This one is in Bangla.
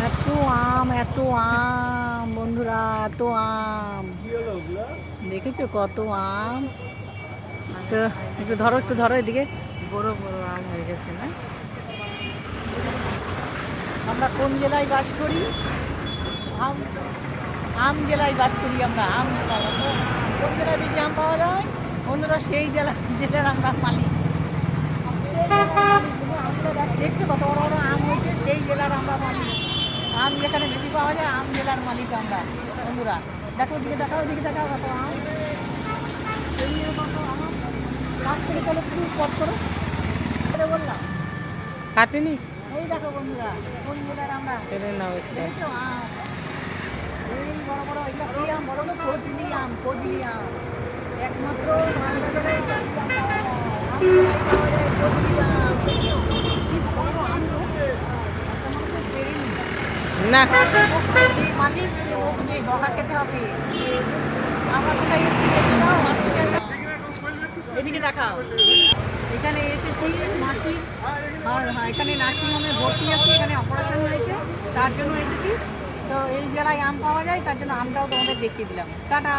এত আম, এত আম বন্ধুরা, এত আম দেখেছো কত আম। তো একটু ধরো, একটু ধরো এদিকে। বড় বড় আম হয়ে গেছে না? আমরা কোন জেলায় বাস করি? আম আম জেলায় বাস করি আমরা। আম জেলায় কোন জেলায় বেশি আম পাওয়া যায় বন্ধুরা? সেই জেলার আমরা মালিক। দেখছো কত বড় বড় আম হয়েছে, সেই জেলার আমরা মালিক। আম যেখানে বেশি পাওয়া যায় আম জেলার মালিক আমরা বন্ধুরা। দেখো ওদিকে দেখাও, ওদিকে দেখাও কত আম। এই কত আম। গাছ থেকে চলো একটু পথ করো বললাম। কাটেনি? এই দেখো বন্ধুরা কোন জেলার আমরা। কেটে নাও একটা। দেখেছো আম, এই বড় বড় এগুলো কি আম বলো তো? ফজলি আম, ফজলি আম। একমাত্র মালবাজারে আম পাওয়া যায়, আম পাওয়া যায় ফজলি আম। দেখেছো কি বড় আম গো। একটা মানুষের পেরেনি। না। যে মালিক সে মুখ নেই, বকা খেতে হবে। আমরা কোথায় এসেছি দেখে দাও, এদিকে দেখাও। এখানে এসেছি মাসি, এখানে নার্সিংহোমে ভর্তি আছি, এখানে অপারেশন হয়েছে তার জন্য এসেছি। তো এই জেলায় আম পাওয়া যায়, তার জন্য আমটাও তোমাদের দেখিয়ে দিলাম। টাটা।